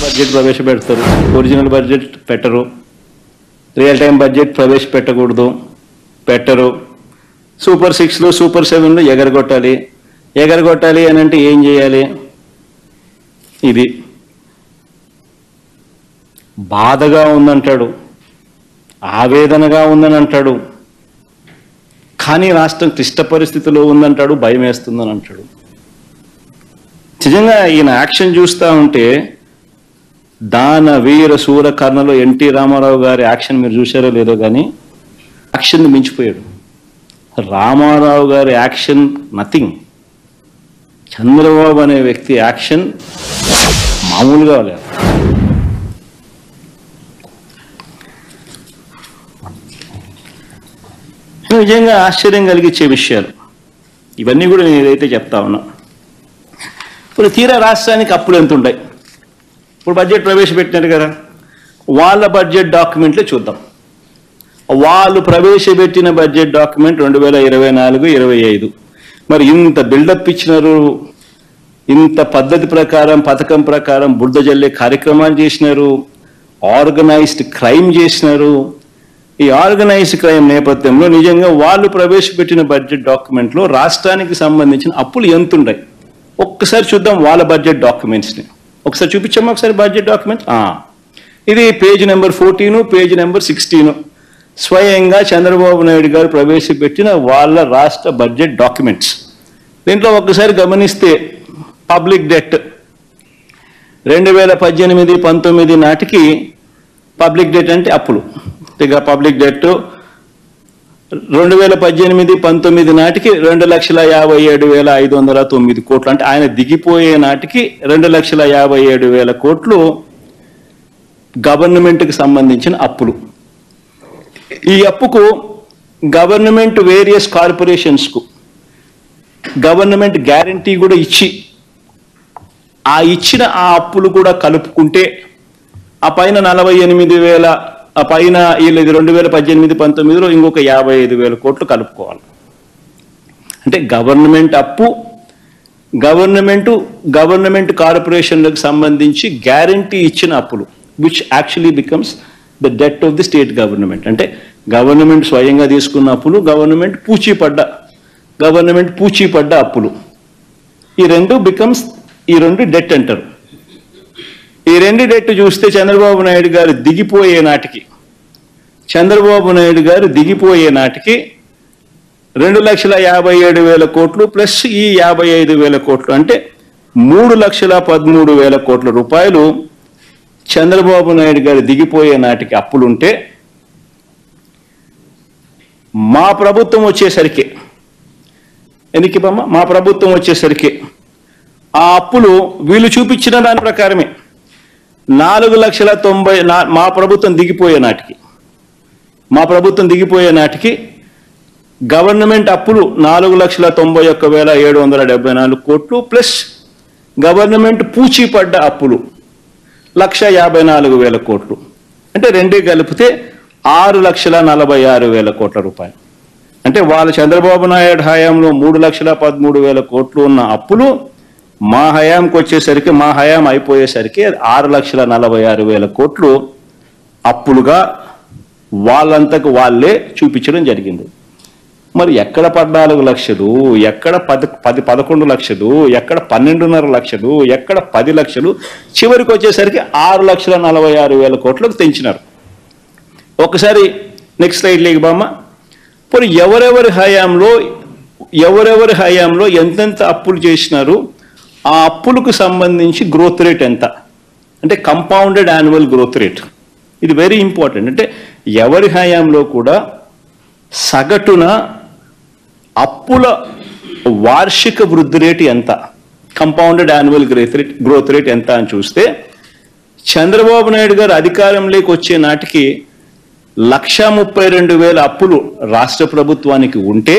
Budget ప్రవేశపెడతారు, original budget పెట్టరు, real time budget ప్రవేశపెట్టకూడదు, పెట్టరు. సూపర్ 6లో సూపర్ 7లో ఎగరగొట్టాలి అని అంటే ఏం చేయాలి? ఇది బాధగా ఉందంటాడు, ఆవేదనగా ఉందని అంటాడు, కానీ రాష్ట్రం క్లిష్ట పరిస్థితిలో ఉందంటాడు, భయం వేస్తుందని అంటాడు. నిజంగా ఈయన యాక్షన్ చూస్తూ ఉంటే దాన వీర శూర కర్ణలో ఎన్టీ రామారావు గారి యాక్షన్ మీరు చూసారో లేదో కానీ యాక్షన్ మించిపోయాడు. రామారావు గారి యాక్షన్ నథింగ్. చంద్రబాబు అనే వ్యక్తి యాక్షన్ మామూలుగా లేదు. నిజంగా ఆశ్చర్యం కలిగించే విషయాలు ఇవన్నీ కూడా నేను ఏదైతే చెప్తా ఉన్నా. ఇప్పుడు తీరా రాష్ట్రానికి అప్పులు ఎంత ఉంటాయి? ఇప్పుడు బడ్జెట్ ప్రవేశపెట్టినారు కదా, వాళ్ళ బడ్జెట్ డాక్యుమెంట్లే చూద్దాం. వాళ్ళు ప్రవేశపెట్టిన బడ్జెట్ డాక్యుమెంట్ 2024-25. మరి ఇంత బిల్డప్ ఇచ్చినారు, ఇంత పద్ధతి ప్రకారం పథకం ప్రకారం బురద జల్లే కార్యక్రమాలు చేసినారు, ఆర్గనైజ్డ్ క్రైమ్ చేసినారు. ఈ ఆర్గనైజ్డ్ క్రైమ్ నేపథ్యంలో నిజంగా వాళ్ళు ప్రవేశపెట్టిన బడ్జెట్ డాక్యుమెంట్లో రాష్ట్రానికి సంబంధించిన అప్పులు ఎంత ఉన్నాయి ఒక్కసారి చూద్దాం. వాళ్ళ బడ్జెట్ డాక్యుమెంట్స్ని ఒకసారి చూపించాము. ఒకసారి బడ్జెట్ డాక్యుమెంట్ ఇది పేజ్ నెంబర్ 14, పేజ్ నెంబర్ 16 స్వయంగా చంద్రబాబు నాయుడు గారు ప్రవేశపెట్టిన వాళ్ళ రాష్ట్ర బడ్జెట్ డాక్యుమెంట్స్. దీంట్లో ఒక్కసారి గమనిస్తే పబ్లిక్ డెట్ 2018-19 నాటికి పబ్లిక్ డెట్ అంటే అప్పులు. ఇక పబ్లిక్ డెట్ 2018-19 నాటికి 2,57,509 కోట్లు. అంటే ఆయన దిగిపోయే నాటికి 2,57,000 కోట్లు గవర్నమెంట్కి సంబంధించిన అప్పులు. ఈ అప్పుకు గవర్నమెంట్ వేరియస్ కార్పొరేషన్స్కు గవర్నమెంట్ గ్యారంటీ కూడా ఇచ్చి ఇచ్చిన ఆ అప్పులు కూడా కలుపుకుంటే ఆ పైన 48,000, ఆ పైన ఇది 2018-19లో ఇంకొక 55,000 కోట్లు కలుపుకోవాలి. అంటే గవర్నమెంట్ అప్పు, గవర్నమెంట్ కార్పొరేషన్లకు సంబంధించి గ్యారంటీ ఇచ్చిన అప్పులు, which actually becomes the det of the state government. అంటే గవర్నమెంట్ స్వయంగా తీసుకున్న అప్పులు, గవర్నమెంట్ పూచీపడ్డ అప్పులు, ఈ రెండు డెట్ అంటారు. ఈ రెండు డెట్ చూస్తే చంద్రబాబు నాయుడు గారు దిగిపోయే నాటికి 2,57,000 కోట్లు ప్లస్ ఈ 55,000 కోట్లు అంటే 3,13,000 కోట్ల రూపాయలు చంద్రబాబు నాయుడు గారు దిగిపోయే నాటికి అప్పులుంటే, మా ప్రభుత్వం వచ్చేసరికి ఆ అప్పులు వీళ్ళు చూపించిన దాని ప్రకారమే 4,90,000. మా ప్రభుత్వం దిగిపోయే నాటికి గవర్నమెంట్ అప్పులు 4,91,774 కోట్లు ప్లస్ గవర్నమెంట్ పూచీపడ్డ అప్పులు 1,54,000 కోట్లు. అంటే రెండే కలిపితే 6,46,000 కోట్ల రూపాయలు. అంటే వాళ్ళ చంద్రబాబు నాయుడు హయాంలో 3,13,000 కోట్లు ఉన్న అప్పులు మా హయాం అయిపోయేసరికి 6,46,000 కోట్లు అప్పులుగా వాళ్ళంతకు వాళ్ళే చూపించడం జరిగింది. మరి ఎక్కడ 14 లక్షలు, ఎక్కడ 11 లక్షలు, ఎక్కడ 12.5 లక్షలు, ఎక్కడ 10 లక్షలు, చివరికి వచ్చేసరికి 6,46,000 కోట్లకు తెంచినారు. ఒకసారి నెక్స్ట్ స్లైడ్లోకి బామ్మ. మరి ఎవరెవరి హయాంలో ఎంతెంత అప్పులు చేసినారు, ఆ అప్పులకు సంబంధించి గ్రోత్ రేట్ ఎంత అంటే కంపౌండెడ్ యాన్యువల్ గ్రోత్ రేట్. ఇది వెరీ ఇంపార్టెంట్. అంటే ఎవరి హయాంలో కూడా సగటున అప్పుల వార్షిక వృద్ధి రేటు ఎంత, కంపౌండెడ్ యాన్యువల్ గ్రోత్ రేట్ ఎంత అని చూస్తే చంద్రబాబు నాయుడు గారు అధికారంలోకి వచ్చే నాటికి 1,32,000 అప్పులు రాష్ట్ర ప్రభుత్వానికి ఉంటే